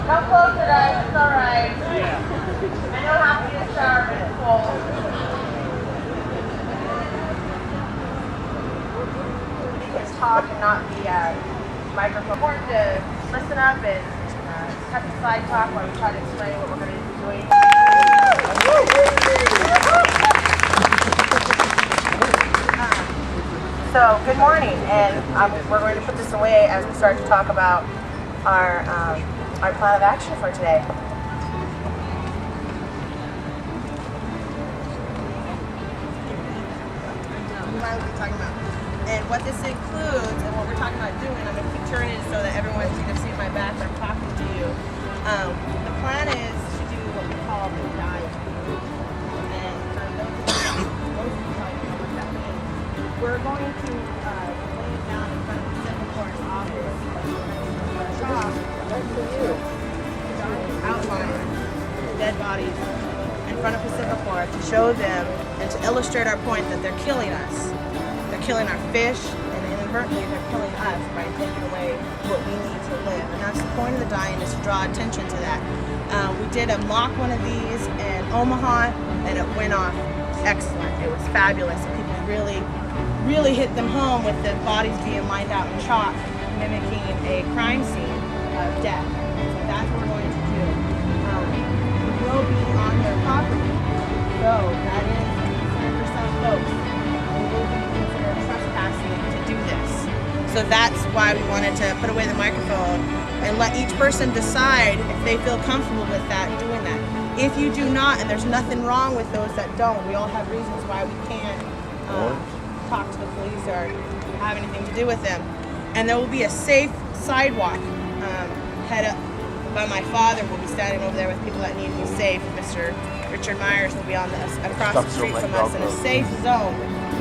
Come closer, guys. It's all right. Yeah. I don't have to get a shower, but it's cold. You can talk and not be microphone. Important to listen up and cut the side talk while we try to explain what we're going to be doing. So, good morning, and we're going to put this away as we start to talk about our plan of action for today. And what this includes, and what we're talking about doing, I'm going to keep turning it so that everyone's going to see my back when I'm talking to you. The plan is to do what we call the dive. And for those of you who probably know what that means, we're going to lay it down in front of the Civil Court's office. Outline the dead bodies in front of Pacific Court to show them and to illustrate our point that they're killing us. They're killing our fish, and inadvertently they're killing us by taking away what we need to live. And that's the point of the dying, is to draw attention to that. We did a mock one of these in Omaha, and it went off excellent. It was fabulous. And people really hit them home with the bodies being lined out in chalk, mimicking a crime scene of death. So that's what we're going to do. We will be on their property, so that is for some folks. We will be considered trespassing to do this. So that's why we wanted to put away the microphone and let each person decide if they feel comfortable with that, doing that. If you do not, and there's nothing wrong with those that don't, we all have reasons why we can't talk to the police or have anything to do with them. And there will be a safe sidewalk head up by my father. Will be standing over there with people that need to be safe. Mr. Richard Myers will be on across the street from us in a safe zone.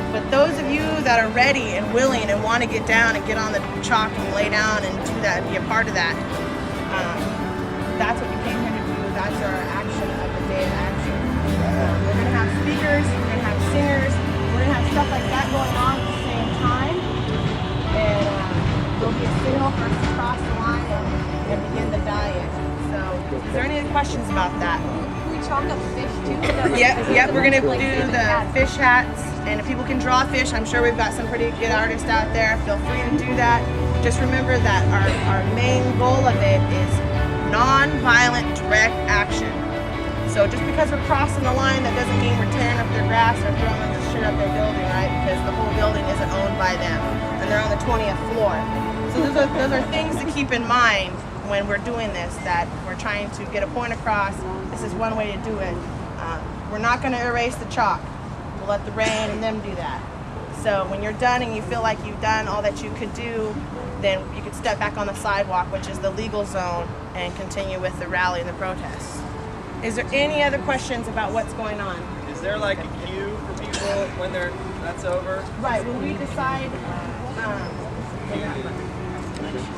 But those of you that are ready and willing and want to get down and get on the chalk and lay down and do that, be a part of that, that's what we came here to do. That's our action of the day of action. We're going to have speakers, we're going to have singers, we're going to have stuff like that going on at the same time. And there'll be a signal for us to cross the line and begin the diet. So, is there any questions about that? We chalk up fish too? Yep, we're going to do the fish hats. And if people can draw fish, I'm sure we've got some pretty good artists out there. Feel free to do that. Just remember that our main goal of it is non-violent direct action. So just because we're crossing the line, that doesn't mean we're tearing up their grass or throwing the shit up their building, right? Because the whole building isn't owned by them, and they're on the 20th floor. So those are things to keep in mind when we're doing this, that we're trying to get a point across. This is one way to do it. We're not going to erase the chalk. We'll let the rain and them do that. So when you're done and you feel like you've done all that you could do, then you could step back on the sidewalk, which is the legal zone, and continue with the rally and the protests. Is there any other questions about what's going on? Is there like a queue for people when that's over? Right, when we decide.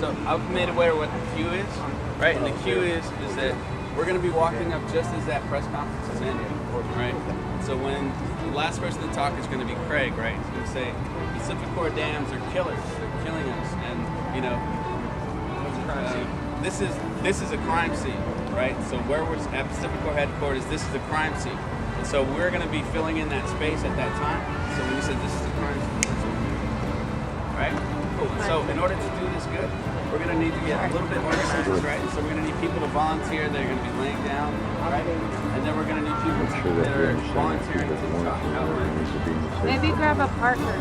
So I've made aware what the queue is, right? And the queue is that we're going to be walking up just as that press conference is ending, right? So when the last person to talk is going to be Craig, right? He's going to say, Pacific Core dams are killers. They're killing us. And, you know, this is a crime scene, right? So where we're at Pacific Core headquarters, this is the crime scene. And so we're going to be filling in that space at that time. So when you said this is a crime scene, right? Cool. So in order to do this good, we're going to need to get a little bit more organized, right? So we're going to need people to volunteer. They're going to be laying down, right? And then we're going to need people that are volunteering to talk. Maybe grab a partner.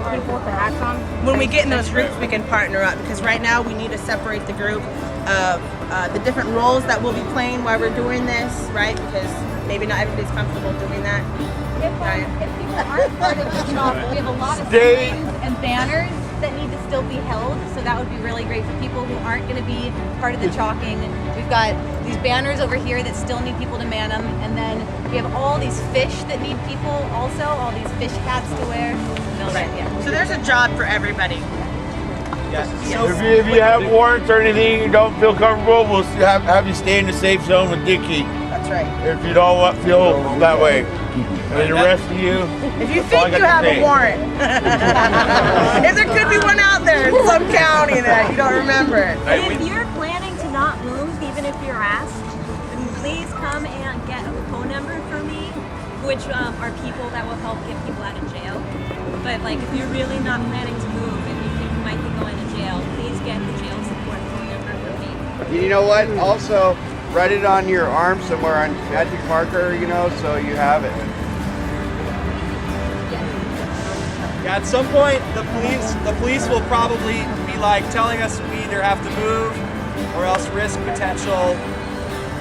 People with the hats on. When we get in those groups, we can partner up, because right now we need to separate the group of the different roles that we'll be playing while we're doing this, right? Because maybe not everybody's comfortable doing that. If people aren't part of the chalk, we have a lot of signs and banners that need to still be held, so that would be really great for people who aren't going to be part of the chalking. We've got these banners over here that still need people to man them, and then we have all these fish that need people also, all these fish hats to wear. Right. Yeah. So there's a job for everybody. Yes. If you have warrants or anything you don't feel comfortable, we'll have you stay in the safe zone with Dickie. That's right. If you don't feel that way. And the rest of you, if you think you have a warrant, if there could be one out there in some county that you don't remember. And if you're planning to not move, even if you're asked, then please come and get a phone number for me, which are people that will help get people out of jail. But like, if you're really not planning to move and you think you might be going to jail, please get the jail support phone number for me. You know what? Also, write it on your arm somewhere on magic marker, you know, so you have it. Yeah, at some point, the police will probably be like telling us we either have to move or else risk potential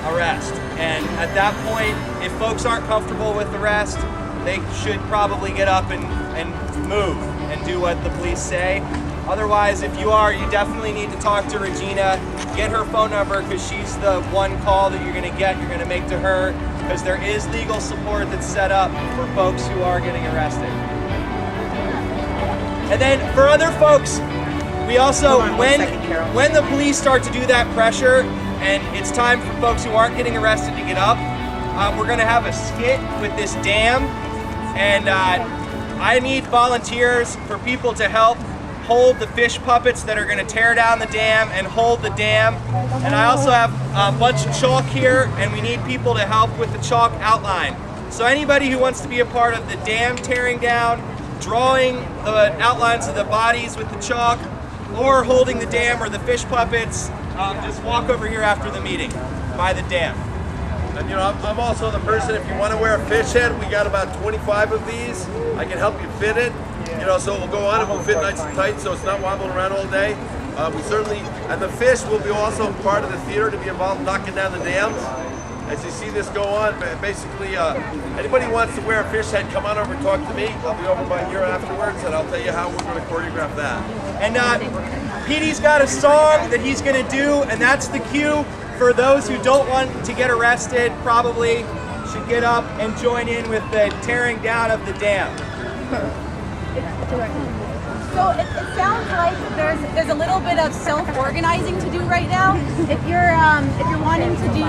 arrest. And at that point, if folks aren't comfortable with the arrest, they should probably get up and move and do what the police say. Otherwise, if you are, you definitely need to talk to Regina, get her phone number, because she's the one call that you're going to get, you're going to make to her, because there is legal support that's set up for folks who are getting arrested. And then for other folks, we also, when the police start to do that pressure, and it's time for folks who aren't getting arrested to get up, we're going to have a skit with this dam, and I need volunteers for people to help hold the fish puppets that are going to tear down the dam and hold the dam. And I also have a bunch of chalk here, and we need people to help with the chalk outline. So anybody who wants to be a part of the dam tearing down, drawing the outlines of the bodies with the chalk, or holding the dam or the fish puppets, just walk over here after the meeting by the dam. And you know, I'm also the person, if you want to wear a fish head, we got about 25 of these. I can help you fit it. You know, so it will go on, it will fit nice and tight, so it's not wobbling around all day. We certainly, and the fish will be also part of the theater to be involved in knocking down the dams. As you see this go on, basically, anybody who wants to wear a fish head, come on over and talk to me. I'll be over by here afterwards, and I'll tell you how we're going to choreograph that. And Petey's got a song that he's going to do, and that's the cue for those who don't want to get arrested, probably should get up and join in with the tearing down of the dam. So it sounds like there's a little bit of self-organizing to do right now. If you're wanting to do,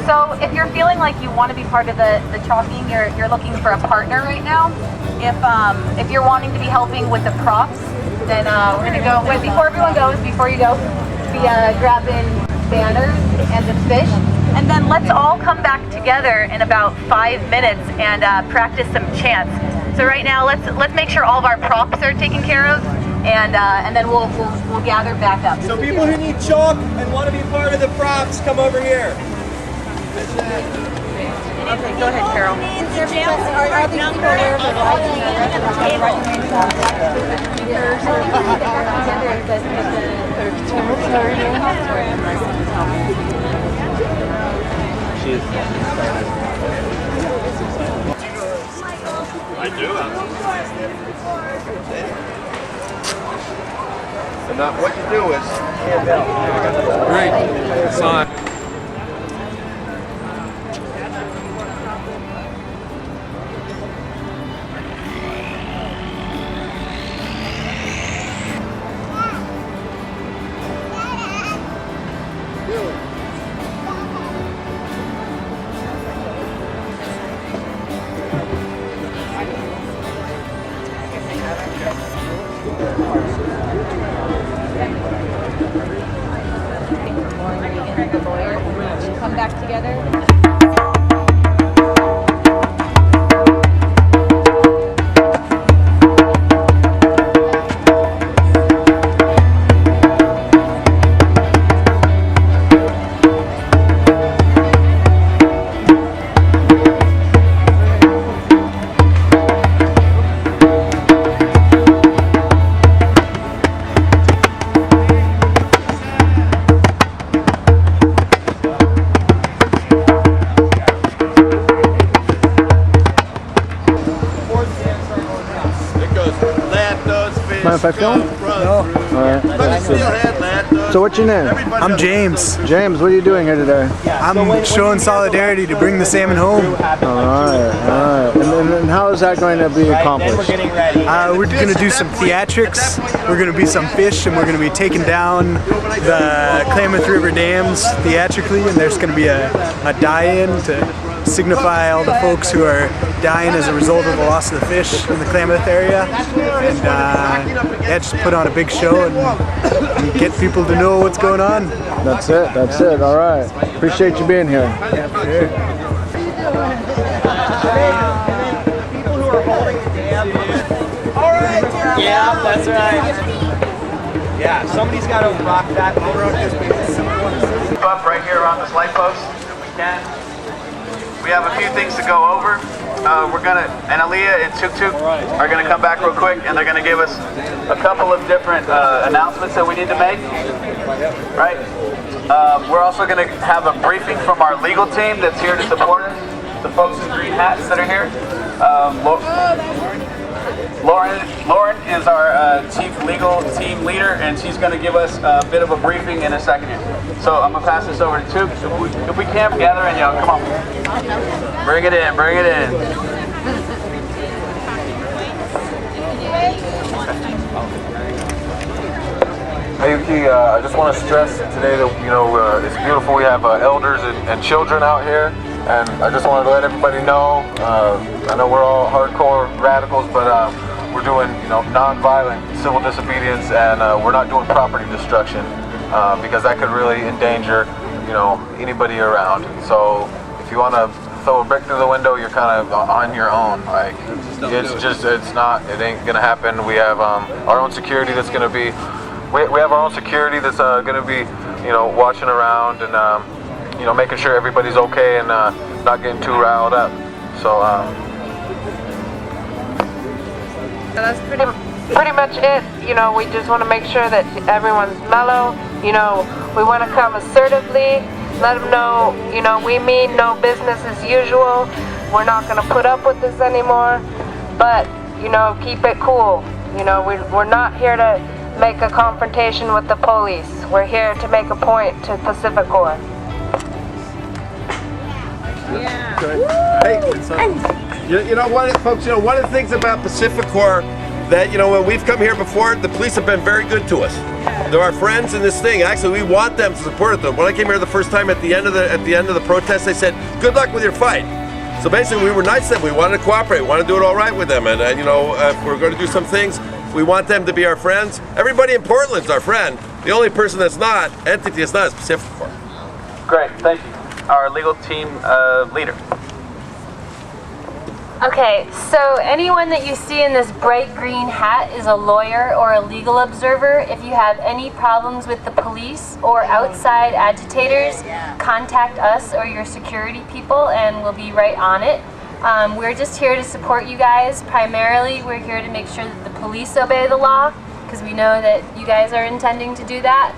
so if you're feeling like you want to be part of the chalking, you're looking for a partner right now. If you're wanting to be helping with the props, then we're gonna go. Wait, before you go, be grabbing banners and the fish. And then let's all come back together in about 5 minutes and practice some chants. So right now, let's make sure all of our props are taken care of, and then we'll gather back up. So people who need chalk and want to be part of the props, come over here. Okay, go ahead, Carol. Are these people aware of the I do. And now what you do is... Great. It's on. Come back together. Mind if I film? No. So what's your name? I'm James. James, what are you doing here today? I'm showing solidarity to bring the salmon home. Alright. And how is that going to be accomplished? We're going to do some theatrics, we're going to be some fish, and we're going to be taking down the Klamath River dams theatrically, and there's going to be a die-in to signify all the folks who are dying as a result of the loss of the fish in the Klamath area, and yeah, just put on a big show and get people to know what's going on. That's it, all right. Appreciate you being here. Yeah, for sure. People who are holding the dam. All right. Yeah, that's right. Yeah, somebody's got to rock that. Up right here around this light post if we can. We have a few things to go over. We're gonna, and Aaliyah and Tuk Tuk are gonna come back real quick, and they're gonna give us a couple of different announcements that we need to make. Right? We're also gonna have a briefing from our legal team that's here to support us. The folks in green hats that are here. Lauren is our chief legal team leader, and she's going to give us a bit of a briefing in a second here. So I'm going to pass this over to Tuk. If we can, gather in, y'all. Come on. Bring it in, bring it in. Hey Yuki, I just want to stress today that it's beautiful. We have elders and children out here, and I just wanted to let everybody know. I know we're all hardcore radicals, but we're doing non-violent civil disobedience, and we're not doing property destruction because that could really endanger anybody around. So if you want to throw a brick through the window, you're kind of on your own. Like it ain't gonna happen. We have our own security that's gonna be. We have our own security that's going to be, watching around and, making sure everybody's okay and not getting too riled up. So, that's pretty much it. We just want to make sure that everyone's mellow. We want to come assertively, let them know, we mean no business as usual. We're not going to put up with this anymore, but, keep it cool. We're not here to make a confrontation with the police. We're here to make a point to Pacific Corps. Hey, you know what, folks? One of the things about Pacific Corps that when we've come here before, the police have been very good to us. They're our friends in this thing. Actually, we want them to support them. When I came here the first time, at the end of the protest, they said, "Good luck with your fight." So basically, we were nice to them. We wanted to cooperate. We wanted to do it all right with them. And if we're going to do some things, we want them to be our friends. Everybody in Portland's our friend. The only person that's not, entity that's not, is Pacific Corps. Great, thank you. Our legal team leader. Okay, so anyone that you see in this bright green hat is a lawyer or a legal observer. If you have any problems with the police or outside agitators, contact us or your security people and we'll be right on it. We're just here to support you guys. Primarily, we're here to make sure that the police obey the law, because we know that you guys are intending to do that.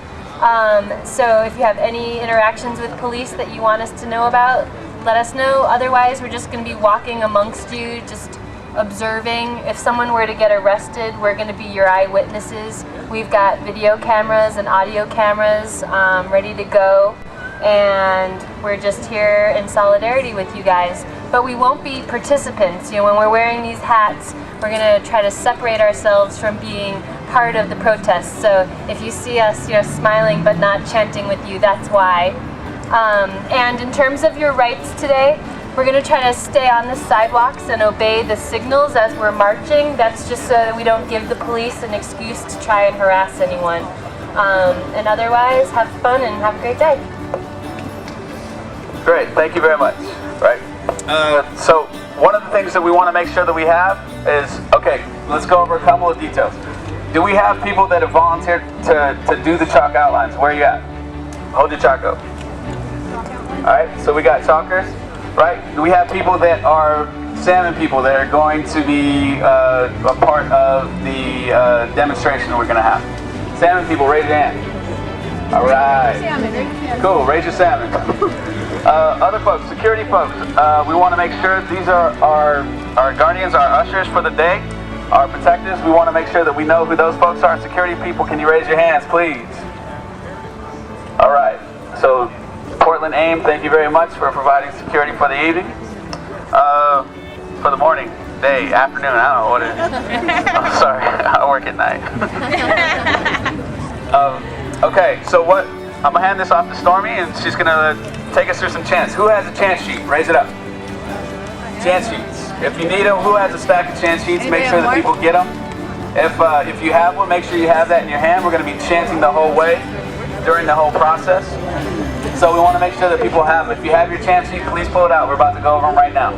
So if you have any interactions with police that you want us to know about, let us know. Otherwise, we're just going to be walking amongst you, just observing. If someone were to get arrested, we're going to be your eyewitnesses. We've got video cameras and audio cameras ready to go, and we're just here in solidarity with you guys. But we won't be participants. When we're wearing these hats, we're going to try to separate ourselves from being part of the protest. So if you see us, smiling but not chanting with you, that's why. And in terms of your rights today, we're going to try to stay on the sidewalks and obey the signals as we're marching. That's just so that we don't give the police an excuse to try and harass anyone. And otherwise, have fun and have a great day. Great, thank you very much. Right. So one of the things that we want to make sure that we have is, okay, let's go over a couple of details. Do we have people that have volunteered to do the chalk outlines? Where are you at? Hold your chalk up. All right, so we got chalkers, right? Do we have people that are salmon people that are going to be a part of the demonstration that we're going to have? Salmon people, raise your hand. All right. Cool, raise your salmon. Other folks, security folks, we want to make sure these are our guardians, our ushers for the day, our protectors. We want to make sure that we know who those folks are. Security people, can you raise your hands, please? All right, so Portland AIM, thank you very much for providing security for the evening. For the morning, day, afternoon, I don't know what it is. I'm sorry, I work at night. Okay, so I'm gonna hand this off to Stormy, and she's gonna take us through some chants. Who has a chant sheet? Raise it up. chant sheets. If you need them, who has a stack of chant sheets? Make sure that people get them. If you have one, make sure you have that in your hand. We're going to be chanting the whole way during the whole process. So we want to make sure that people have them. If you have your chant sheet, please pull it out. We're about to go over them right now.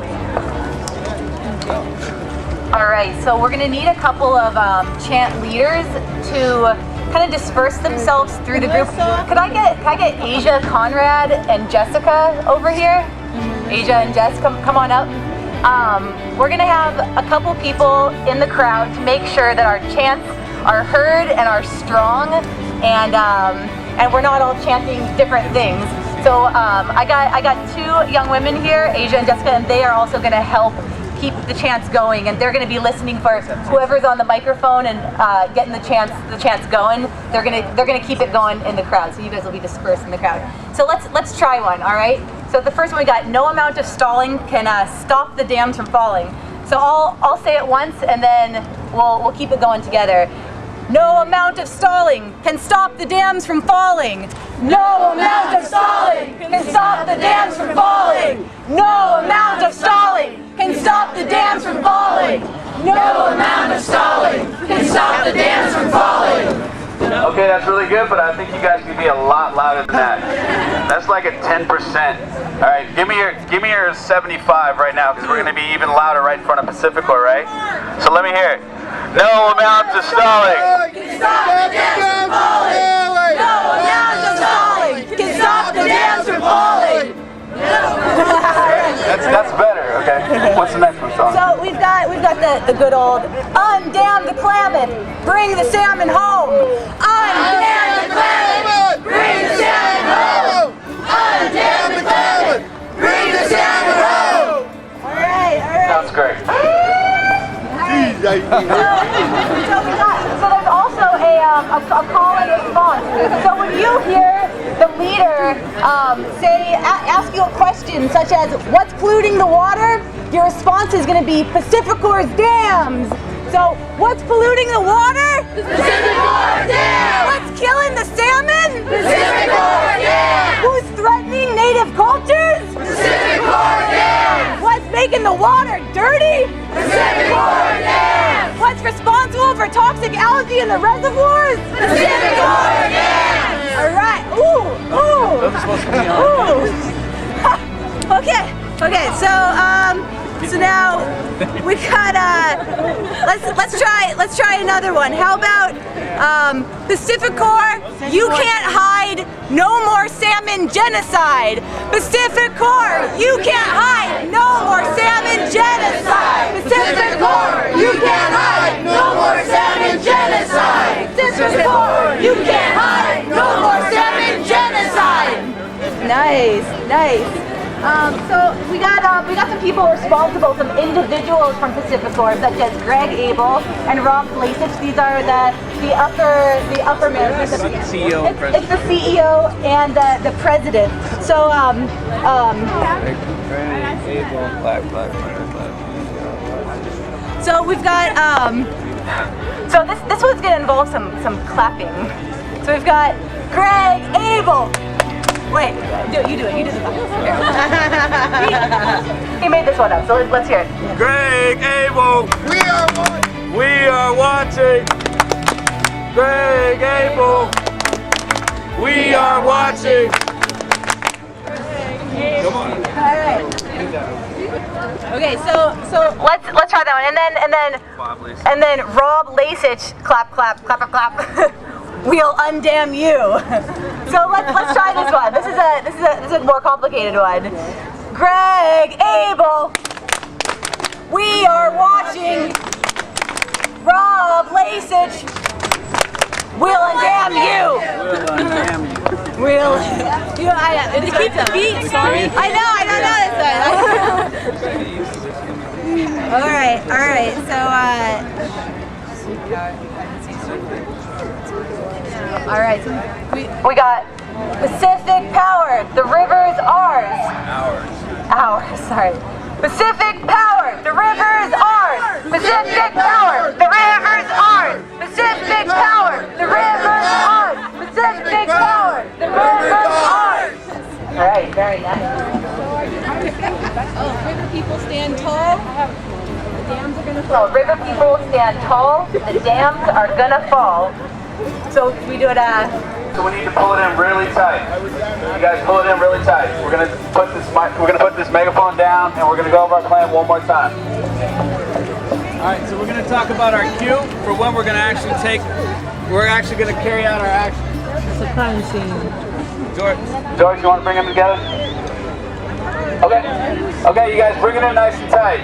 All right, so we're gonna need a couple of chant leaders to kind of disperse themselves through the group. Can I get Asia, Conrad, and Jessica over here? Asia and Jess, come on up. We're gonna have a couple people in the crowd to make sure that our chants are heard and are strong, and we're not all chanting different things. So I got two young women here, Asia and Jessica, and they are also gonna help keep the chants going, and they're going to be listening for whoever's on the microphone and getting the chants going. They're gonna keep it going in the crowd, so you guys will be dispersed in the crowd. So let's try one, all right? So the first one we got: no amount of stalling can stop the dams from falling. So I'll say it once, and then we'll keep it going together. No amount of stalling can stop the dams from falling. No amount of stalling can stop the dams from falling. No amount of stalling can stop the dams from falling. No amount of stalling can stop the dams from falling. Okay, that's really good, but I think you guys can be a lot louder than that. That's like a 10%. All right, give me your 75 right now, because we're going to be even louder right in front of Pacificor, right? So let me hear it. No amount of stalling Can stop the dams from falling. No amount of stalling can stop the dams from falling. That's better. Okay. What's the next one, Sean? So we've got the good old undam the Klamath, bring the salmon home. Undam the Klamath, bring the salmon home. Undam the Klamath, bring the salmon home. All right. Sounds great. So there's also a call and response. So when you hear the leader ask you a question such as what's polluting the water, your response is going to be Pacificor's dams. So what's polluting the water? Pacificor dams. What's killing the salmon? Pacificor dams. Who's threatening native cultures? Pacificor dams. What's making the water dirty? Pacificor dams. What's responsible for toxic algae in the reservoirs? Pacificor dams. All right. Ooh. Those are supposed to be on. Okay. So now we got let's try another one. How about Pacificor? You can't hide. No more salmon genocide. Pacificor, you can't hide. No more salmon genocide. Pacificor, you can't hide. No more salmon genocide. Pacificor, you can't hide. No more salmon genocide. Nice. So we got some people responsible, some individuals from Pacificor, such as Greg Abel and Rob Lasich. These are the upper management. CEO and president. It's the CEO and the president. So So we've got so this one's gonna involve some clapping. So we've got Greg Abel. Wait, you do it. You do the He made this one up, so let's hear it. Greg Abel, we are watching. Greg Abel, we are watching. Come on. All right. Okay, so let's try that one, and then Rob Lasich, clap. We'll undam you. So let's try this one. This is a more complicated one. Greg Abel, we are watching. Rob Lasich, we'll undam you. We'll. To keep the beat. Sorry. I know this one. All right. All right, we got Pacific Power, the river's ours. Ours, sorry. Pacific Power, the river's ours. Pacific Power, the river's ours. Pacific Power, the river's ours. Pacific Power, the river's ours. All right, very nice. people stand tall, the dams are gonna So fall. river people stand tall, the dams are gonna fall. So we do it So we need to pull it in really tight. You guys pull it in really tight. We're gonna put this megaphone down and we're gonna go over our plan one more time. Alright, so we're gonna talk about our cue for when we're gonna actually gonna carry out our action. It's a crime scene. George, you wanna bring them together? Okay, you guys bring it in nice and tight.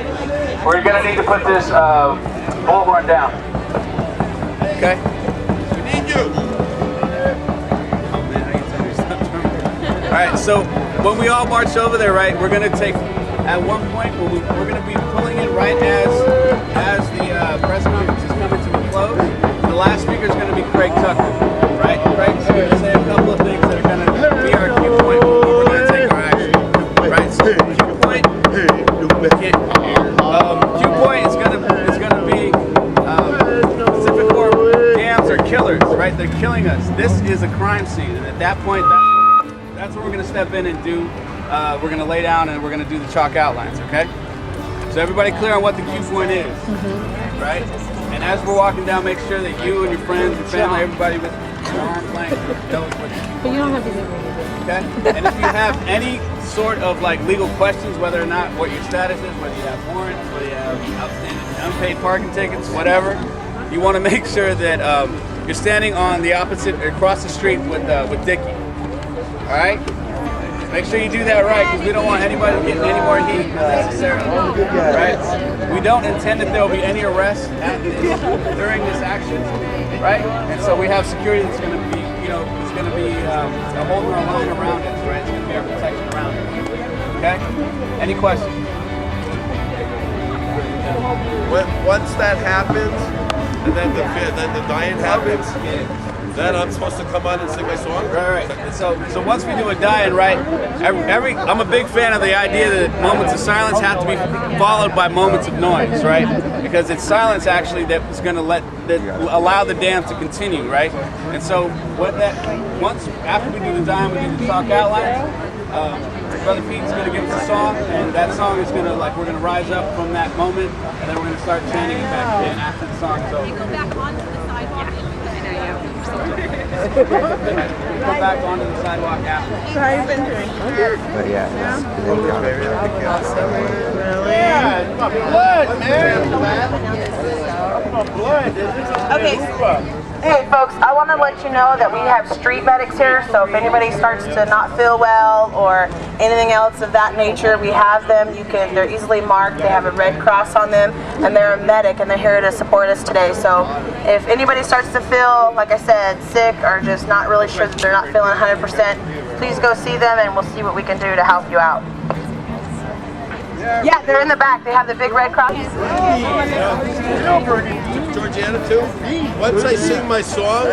We're gonna need to put this bullhorn down. Okay? We need you. Alright, so when we all march over there, right, we're gonna take, at one point, we're gonna be pulling it right as the press conference is coming to a close. The last speaker is gonna be Craig Tucker, right? Craig's gonna say a couple of things that are gonna be our cue point before we're gonna take our action. Right, so cue point, cue point is gonna be Pacific Corp dams are killers, right? They're killing us. This is a crime scene, and at that point, that's what we're gonna step in and do. We're gonna lay down and we're gonna do the chalk outlines, okay? So everybody clear on what the cue point is, right? And as we're walking down, make sure that you and your friends, your family, everybody with your arms length knows what the cue point is. But you don't have to get ready. Okay? And if you have any sort of like legal questions, whether or not what your status is, whether you have warrants, whether you have outstanding unpaid parking tickets, whatever, you want to make sure that you're standing on the opposite, across the street with Dickie. All right? Make sure you do that right, because we don't want anybody getting any more heat unnecessarily. Right? We don't intend that there will be any arrests during this action, right? And so we have security that's going to be, it's going to be holding our line around us, right? It's going to be our protection around us. Okay? Any questions? Once that happens, and then the dying happens, then I'm supposed to come on and sing my song? Right. So once we do a dying, right, I'm a big fan of the idea that moments of silence have to be followed by moments of noise, right? Because it's silence actually that is going to allow the dam to continue, right? And so after we do the dying, we do the talk outlines. Brother Pete's going to give us a song, and that song is going to, we're going to rise up from that moment, and then we're going to start chanting it back in after the song is over. You go back onto the sidewalk. Go back onto the sidewalk after. So how you been doing? But yeah, Really? Yeah, it's my blood, man. My blood. Okay. Hey folks, I want to let you know that we have street medics here, so if anybody starts to not feel well or anything else of that nature, we have them. They're easily marked, they have a red cross on them, and they're a medic and they're here to support us today. So if anybody starts to feel, like I said, sick or just not really sure that they're not feeling 100%, please go see them and we'll see what we can do to help you out. Yeah, they're in the back. They have the big red cross. Georgiana too. Once I sing my song,